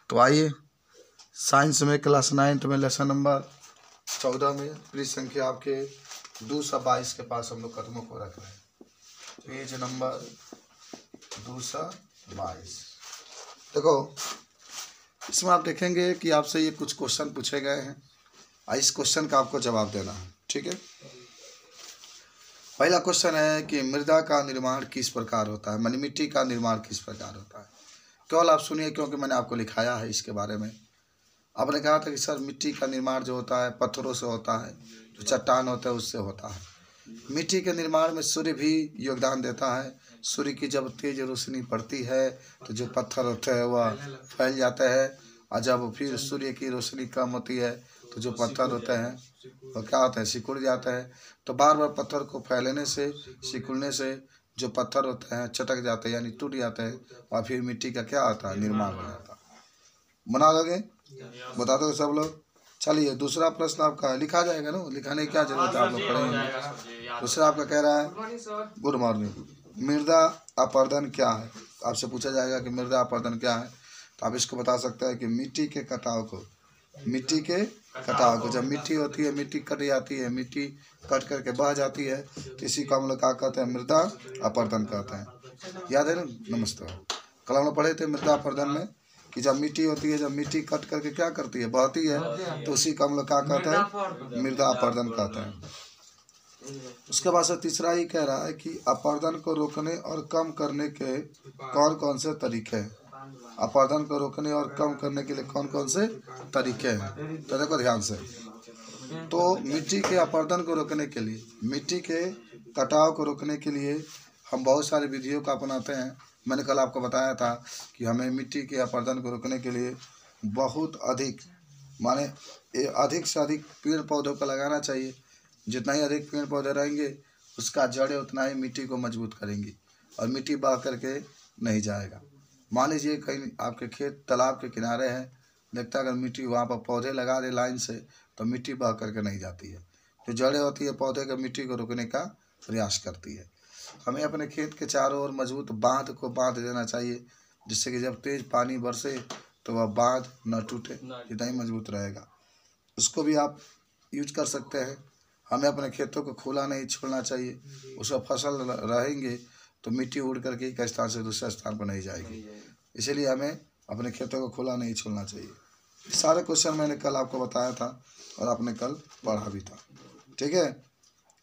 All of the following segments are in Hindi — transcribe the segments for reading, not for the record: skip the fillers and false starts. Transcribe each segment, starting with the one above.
तो आइए साइंस में क्लास 9 में लेसन नंबर 14 में पृष्ठ संख्या आपके 222 के पास हम लोग कदमों को रख रहे हैं। Page number 222। देखो इसमें आप देखेंगे कि आपसे ये कुछ क्वेश्चन पूछे गए हैं और इस क्वेश्चन का आपको जवाब देना है। ठीक है, पहला क्वेश्चन है कि मृदा का निर्माण किस प्रकार होता है, माने मिट्टी का निर्माण किस प्रकार होता है। केवल आप सुनिए क्योंकि मैंने आपको लिखाया है इसके बारे में। आपने कहा था कि सर मिट्टी का निर्माण जो होता है पत्थरों से होता है, जो चट्टान होता है उससे होता है। मिट्टी के निर्माण में सूर्य भी योगदान देता है। सूर्य की जब तेज रोशनी पड़ती है तो जो पत्थर होते हैं वह फैल जाते हैं, और जब फिर सूर्य की रोशनी कम होती है तो जो पत्थर होते हैं वो क्या होता है, सिकुड़ जाते हैं। तो बार बार पत्थर को फैलने से, सिकुड़ने से जो पत्थर होते हैं चटक जाते हैं, यानी टूट जाते हैं, और फिर मिट्टी का क्या होता है, निर्माण हो जाता है। बना लोगे, बता दो सब लोग। चलिए दूसरा प्रश्न आपका लिखा जाएगा ना, लिखाने की क्या जरूरत है, आप लोग पढ़ेंगे। दूसरा आपका कह रहा है गुड मॉर्निंग, मृदा अपरदन क्या है। आपसे पूछा जाएगा कि मृदा अपरदन क्या है, तो आप इसको बता सकते हैं कि मिट्टी के कटाव को, मिट्टी के कटाव को, जब मिट्टी होती है, मिट्टी कट जाती है, मिट्टी कट करके बह जाती है, तो इसी को हम लोग क्या कहते हैं, मृदा अपरदन कहते हैं। याद है ना, नमस्ते। कल हम लोग पढ़े थे मृदा अपरदन में कि जब मिट्टी होती है, जब मिट्टी कट करके क्या करती है, बहती है, तो उसी को हम लोग क्या कहते हैं, मृदा अपरदन कहते हैं। उसके बाद से तीसरा ही कह रहा है कि अपरदन को रोकने और कम करने के कौन कौन से तरीके हैं। अपरदन को रोकने और कम करने के लिए कौन कौन से तरीके हैं, तो देखो ध्यान से। तो मिट्टी के अपरदन को रोकने के लिए, मिट्टी के कटाव को रोकने के लिए हम बहुत सारी विधियों को अपनाते हैं। मैंने कल आपको बताया था कि हमें मिट्टी के अपरदन को रोकने के लिए बहुत अधिक, माने अधिक से अधिक पेड़ पौधों को लगाना चाहिए। जितना ही अधिक पेड़ पौधे रहेंगे उसका जड़ें उतना ही मिट्टी को मजबूत करेंगी और मिट्टी बह करके नहीं जाएगा। मान लीजिए कहीं आपके खेत तालाब के किनारे हैं, देखता अगर मिट्टी वहाँ पर पौधे लगा दे लाइन से तो मिट्टी बह करके नहीं जाती है। जो जड़ें होती है पौधे के मिट्टी को रोकने का प्रयास करती है। हमें अपने खेत के चारों ओर मजबूत बांध को बांध देना चाहिए, जिससे कि जब तेज पानी बरसे तो वह बांध न टूटे, जितना ही मजबूत रहेगा। उसको भी आप यूज कर सकते हैं। हमें अपने खेतों को खुला नहीं छोड़ना चाहिए, उसमें फसल रहेंगे तो मिट्टी उड़ करके एक स्थान से दूसरे स्थान पर नहीं जाएगी, इसीलिए हमें अपने खेतों को खुला नहीं छोड़ना चाहिए। सारे क्वेश्चन मैंने कल आपको बताया था और आपने कल पढ़ा भी था। ठीक है,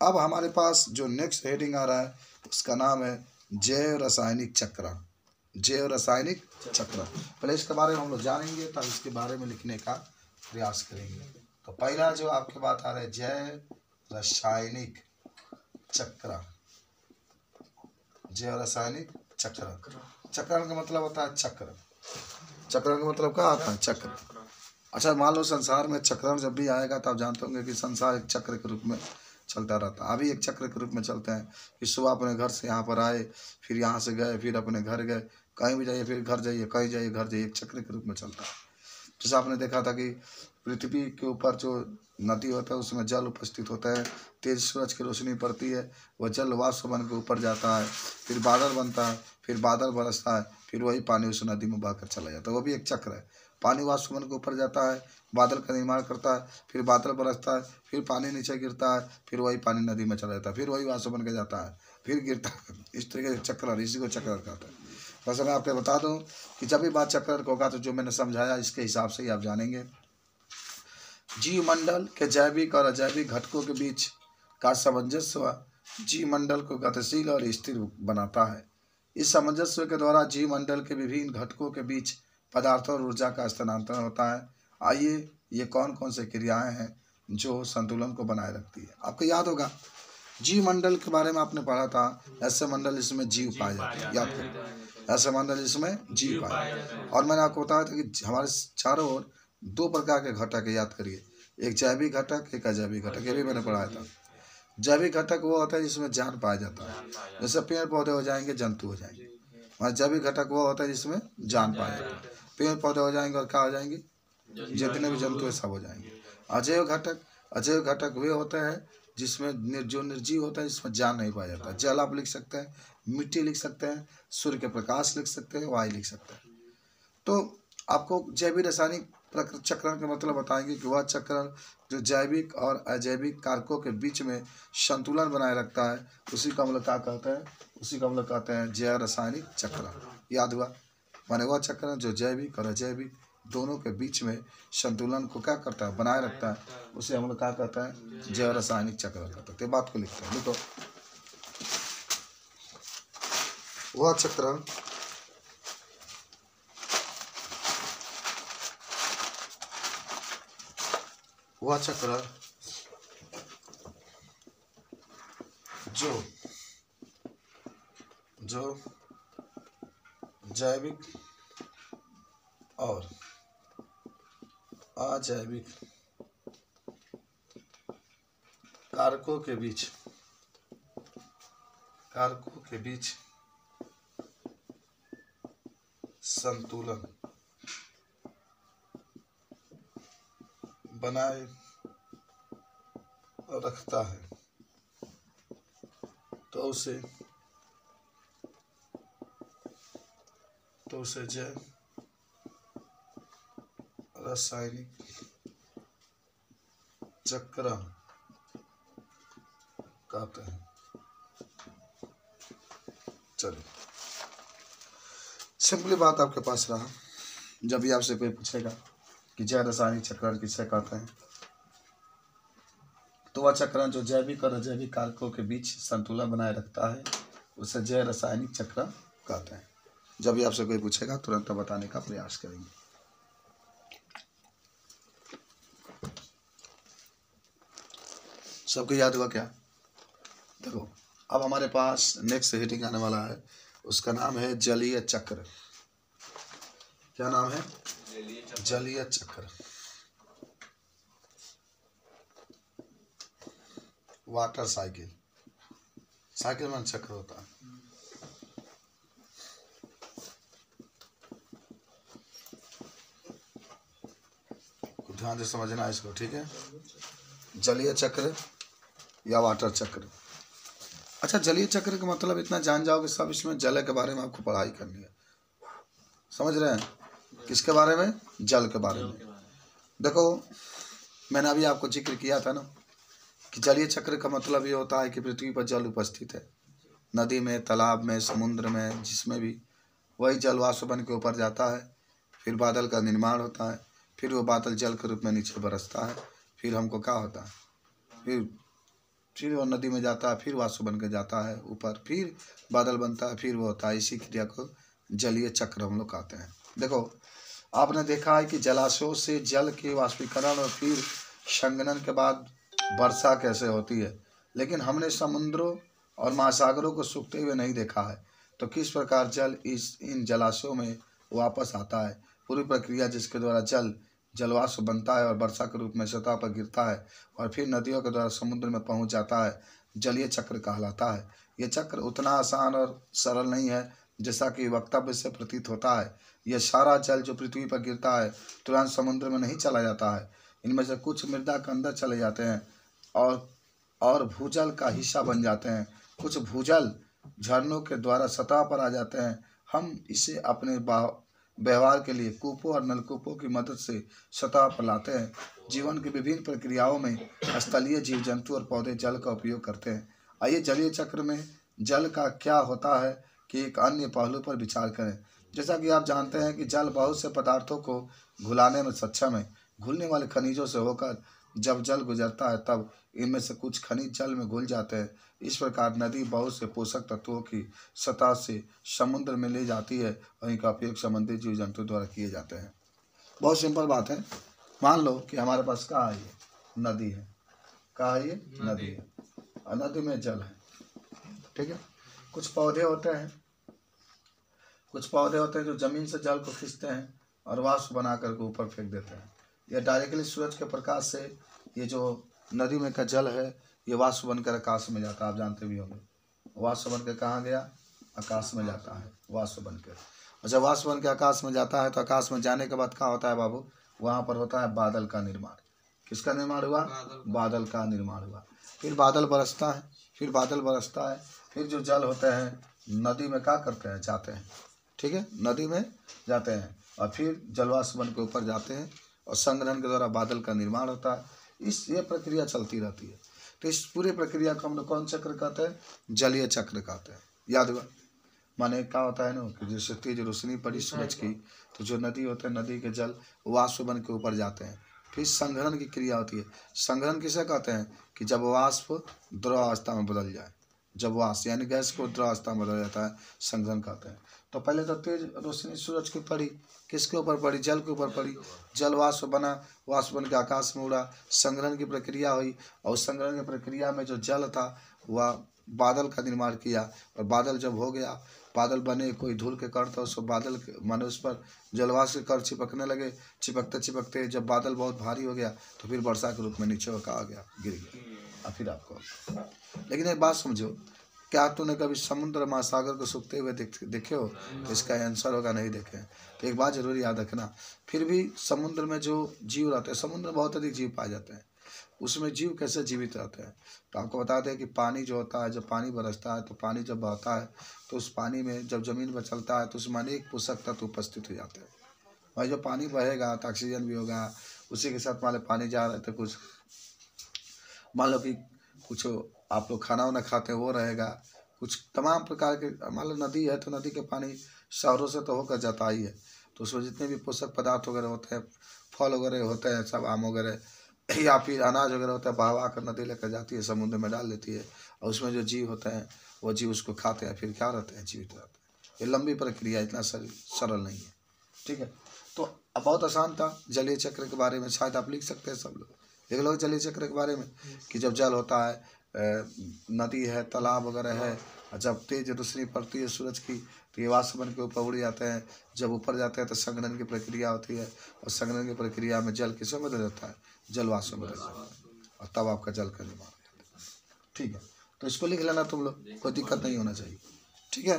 अब हमारे पास जो नेक्स्ट हेडिंग आ रहा है उसका नाम है जैव रासायनिक चक्र। जैव रासायनिक चक्र, पहले इसके बारे में हम लोग जानेंगे तब इसके बारे में लिखने का प्रयास करेंगे। तो पहला जो आपके बात आ रहा है जैव रासायनिक चक्र। जैव रासायनिक चक्र, चक्रण का मतलब होता है चक्र। चक्रण का मतलब क्या आता है, चक्र। अच्छा मान लो संसार में चक्रण जब भी आएगा तो आप जानते होंगे कि संसार एक चक्र के रूप में चलता रहता है। अभी एक चक्र के रूप में चलते हैं कि सुबह अपने घर से यहाँ पर आए, फिर यहाँ से गए, फिर अपने घर गए, कहीं भी जाइए फिर घर जाइए, कहीं जाइए घर जाइए, एक चक्र के रूप में चलता है। जैसे आपने देखा था कि पृथ्वी के ऊपर जो नदी होता है उसमें जल उपस्थित होता है, तेज सूरज की रोशनी पड़ती है, वह जल वाष्प बन के ऊपर जाता है, फिर बादल बनता है, फिर बादल बरसता है, फिर वही पानी उस नदी में बहकर चला जाता है। वो भी एक चक्र है। पानी वाष्प बन के ऊपर जाता है, बादल का निर्माण करता है, फिर बादल बरसता है, फिर पानी नीचे गिरता है, फिर वही पानी नदी में चला जाता है, फिर वही वाष्प बन के जाता है, फिर गिरता है। इस तरीके से चक्र, इसी को चक्र कहते हैं। वैसे मैं आपको बता दूं कि जब भी बात चक्र होगा तो जो मैंने समझाया इसके हिसाब से ही आप जानेंगे। जीवमंडल के जैविक और अजैविक घटकों के बीच का सामंजस्य जीवमंडल को गतिशील और स्थिर बनाता है। इस सामंजस्य के द्वारा जीवमंडल के विभिन्न घटकों के बीच पदार्थों और ऊर्जा का स्थानांतरण होता है। आइए ये कौन कौन से क्रियाएं हैं जो संतुलन को बनाए रखती है। आपको याद होगा जीवमंडल के बारे में आपने पढ़ा था, ऐसे मंडल जिसमें जीव पाए जाते हैं, याद करें, ऐसे मंडल जिसमें जीव पाए जाते हैं। और मैंने आपको बताया था कि हमारे चारों ओर 2 प्रकार के घटक है, याद करिए, एक जैविक घटक, एक अजैविक घटक, ये भी मैंने पढ़ाया था। जैविक घटक वो होता है जिसमें जान पाया जाता है, जैसे पेड़ पौधे हो जाएंगे, जंतु हो जाएंगे। और जैविक घटक वो होता है जिसमें जान पाया जाता है, पेड़ पौधे हो जाएंगे और क्या हो जाएंगे, जितने भी जंतु है सब हो जाएंगे। अजैव घटक, अजैव घटक वे होते हैं जिसमें जो निर्जीव होता है, जिसमें जान नहीं पाया जाता। जल आप लिख सकते हैं, मिट्टी लिख सकते हैं, सूर्य के प्रकाश लिख सकते हैं, वायु लिख सकते हैं। तो आपको जैविक रासायनिक चक्रण का मतलब बताएंगे कि वह चक्रण जो जैविक और अजैविक कारकों के बीच में संतुलन बनाए रखता है, उसी का हम लोग क्या कहते हैं, उसी का हम लोग कहते हैं जैव रासायनिक चक्रण। याद हुआ? माने वह चक्रण जो जैविक और अजैविक दोनों के बीच में संतुलन को क्या करता है, बनाए रखता है, उसे हम लोग क्या कहते हैं, जैव रासायनिक चक्र कहते हैं। बात को लिखते हैं, देखो वह चक्रण जो जैविक और अजैविक कारकों के बीच संतुलन बनाए रखता है, तो उसे जैव रासायनिक चक्रण कहते हैं। चलिए, सिंपली बात आपके पास रहा। जब भी आपसे कोई पूछेगा कि जैव रासायनिक चक्रण किसे कहते हैं, तो वह चक्रण जो जैविक और अजैविक कारकों के बीच संतुलन बनाए रखता है, उसे जैव रासायनिक चक्रण कहते हैं। जब भी आपसे कोई पूछेगा तुरंत बताने का प्रयास करेंगे। सबको याद हुआ क्या? देखो, अब हमारे पास नेक्स्ट हेडिंग आने वाला है, उसका नाम है जलीय चक्र। क्या नाम है? जलीय चक्र। वाटर साइकिल, साइकिल में चक्र होता है। ध्यान से समझना इसको, ठीक है? जलीय चक्र या वाटर चक्र। अच्छा, जलीय चक्र का मतलब इतना जान जाओगे सब, इसमें जल के बारे में आपको पढ़ाई करनी है। समझ रहे हैं? किसके बारे में? जल के बारे में। देखो, मैंने अभी आपको जिक्र किया था ना कि जलीय चक्र का मतलब ये होता है कि पृथ्वी पर जल उपस्थित है, नदी में, तालाब में, समुद्र में, जिसमें भी, वही जल वाष्प बन के ऊपर जाता है, फिर बादल का निर्माण होता है, फिर वो बादल जल के रूप में नीचे बरसता है, फिर हमको क्या होता है, फिर वो नदी में जाता है, फिर वाष्प बन के जाता है ऊपर, फिर बादल बनता है, फिर वो होता है। इसी क्रिया को जलीय चक्र हम लोग कहते हैं। देखो, आपने देखा है कि जलाशयों से जल के वाष्पीकरण और फिर संघनन के बाद वर्षा कैसे होती है, लेकिन हमने समुद्रों और महासागरों को सूखते हुए नहीं देखा है। तो किस प्रकार जल इन जलाशयों में वापस आता है, पूरी प्रक्रिया जिसके द्वारा जलवाष्प बनता है और वर्षा के रूप में सतह पर गिरता है और फिर नदियों के द्वारा समुद्र में पहुंच जाता है, जलीय चक्र कहलाता है। यह चक्र उतना आसान और सरल नहीं है जैसा कि वक्तव्य से प्रतीत होता है। यह सारा जल जो पृथ्वी पर गिरता है तुरंत समुद्र में नहीं चला जाता है। इनमें से कुछ मृदा के अंदर चले जाते हैं और भूजल का हिस्सा बन जाते हैं। कुछ भूजल झरनों के द्वारा सतह पर आ जाते हैं। हम इसे अपने व्यवहार के लिए कूपों और नलकूपों की मदद से सतह पर लाते हैं। जीवन की विभिन्न प्रक्रियाओं में स्थलीय जीव जंतु और पौधे जल का उपयोग करते हैं। आइए जलीय चक्र में जल का क्या होता है कि एक अन्य पहलू पर विचार करें। जैसा कि आप जानते हैं कि जल बहुत से पदार्थों को घुलाने में सक्षम है। घुलने वाले खनिजों से होकर जब जल गुजरता है तब इनमें से कुछ खनिज जल में घुल जाते हैं। इस प्रकार नदी बहुत से पोषक तत्वों की सतह से समुद्र में ले जाती है और इनका उपयोग समुद्री जीव जंतु द्वारा किए जाते हैं। बहुत सिंपल बात है। मान लो कि हमारे पास क्या है, ये नदी है। क्या है ये? नदी है और नदी में जल है, ठीक है। कुछ पौधे होते हैं जो जमीन से जल को खींचते हैं और वाष्प बना करके ऊपर फेंक देते हैं। यह डायरेक्टली सूरज के प्रकाश से ये जो नदी में का जल है ये वाष्प बनकर आकाश में जाता है। आप जानते भी होंगे वाष्प बनकर कहाँ गया? आकाश में जाता है वाष्प बनकर। और जब वाष्प बनकर आकाश में जाता है तो आकाश में जाने के बाद क्या होता है बाबू? वहाँ पर होता है बादल का निर्माण। किसका निर्माण हुआ? बादल का निर्माण हुआ। फिर बादल बरसता है, फिर जो जल होते हैं नदी में क्या करते हैं? जाते हैं, ठीक है, नदी में जाते हैं। और फिर जलवाष्प बन के ऊपर जाते हैं और संग्रहण के द्वारा बादल का निर्माण होता है। ये प्रक्रिया चलती रहती है। तो इस पूरी प्रक्रिया को हम लोग कौन चक्र कहते हैं? जलीय चक्र कहते हैं। याद हुआ? माने क्या होता है ना कि जैसे तेज रोशनी पड़ी सूरज की, तो जो नदी होता है, नदी के जल वाष्प बन के ऊपर जाते हैं। फिर संग्रहण की क्रिया होती है। संग्रहण किसे कहते हैं? कि जब वाष्प द्रवावस्था में बदल जाए, जब वाष्प यानी गैस को द्रवावस्था में बदल जाता है, संग्रहण कहते हैं। तो पहले तो तेज रोशनी सूरज की पड़ी, किसके ऊपर पड़ी? जल के ऊपर पड़ी। जल वाष्प बना, वाष्प बन के आकाश में उड़ा, संग्रहण की प्रक्रिया हुई, और संग्रहण की प्रक्रिया में जो जल था वह बादल का निर्माण किया। और बादल जब हो गया, बादल बने, कोई धूल के कण था, उसको बादल माने उस पर जलवाष्प के कण चिपकने लगे। चिपकते चिपकते जब बादल बहुत भारी हो गया तो फिर वर्षा के रूप में नीचे आ गया, गिर गया। और फिर आपको लेकिन एक बात समझो, क्या तूने कभी समुद्र महासागर को सूखते हुए देखे हो? इसका आंसर होगा नहीं देखे। तो एक बात जरूर याद रखना, फिर भी समुद्र में जो जीव रहते हैं, समुद्र में बहुत अधिक जीव पाए जाते हैं, उसमें जीव कैसे जीवित रहते हैं? तो आपको बताते हैं कि पानी जो होता है, जब पानी बरसता है, तो पानी जब बहता है तो उस पानी में जब जमीन पर चलता है तो उसमें अनेक पोषक तत्व उपस्थित हो जाते हैं। भाई जब पानी बहेगा तो ऑक्सीजन भी होगा, उसी के साथ मान लो पानी जा रहा है तो कुछ मान लो कि कुछ आप लोग खाना वाना खाते हैं वो रहेगा, कुछ तमाम प्रकार के, मान लो नदी है तो नदी के पानी शहरों से तो होकर जाता ही है, तो उसमें जितने भी पोषक पदार्थ वगैरह होते हैं, फल वगैरह होते हैं, सब आम वगैरह या फिर अनाज वगैरह होता है, बहवा कर नदी लेकर जाती है, समुद्र में डाल देती है, और उसमें जो जीव होते हैं वो जीव उसको खाते हैं, फिर क्या रहते हैं? जीवित रहते हैं। ये लंबी प्रक्रिया, इतना सरल नहीं है। ठीक है, तो बहुत आसान था। जलीय चक्र के बारे में शायद आप लिख सकते हैं, सब लोग लिख लो जलीय चक्र के बारे में, कि जब जल होता है, नदी है, तालाब वगैरह है, और जब तेज रोशनी पड़ती है सूरज की तो ये वाष्प बन के ऊपर उड़ जाते हैं। जब ऊपर जाते हैं तो संघनन की प्रक्रिया होती है, और संघनन की प्रक्रिया में जल किसमें बदल जाता है? जल वाष्प में बदल जाता है, और तब आपका जल का निर्माण हो जाता है। ठीक है, तो इसको लिख लेना तुम लोग, कोई दिक्कत नहीं होना चाहिए। ठीक है,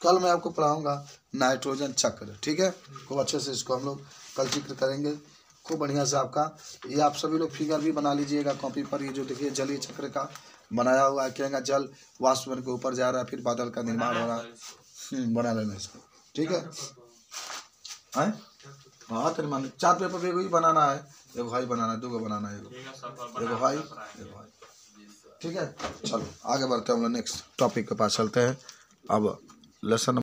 कल मैं आपको पढ़ाऊँगा नाइट्रोजन चक्र। ठीक है, खूब अच्छे से इसको हम लोग कल जिक्र करेंगे, खूब बढ़िया से। आपका ये आप सभी लोग फिगर भी बना लीजिएगा कॉपी पर। ये जो देखिए जलीय चक्र का बनाया हुआ है, कहेंगे जल वाष्प बन के ऊपर जा रहा है, फिर बादल का निर्माण हो रहा है। बना लेना इसको। ठीक है, हाँ तेरे मन 4 पेपर पे ही बनाना है, एगो हाई बनाना है, 2 बनाना है, एगो हाई, एगो हाई। ठीक है, चलो आगे बढ़ते हैं, हम लोग नेक्स्ट टॉपिक के पास चलते हैं। अब लेसन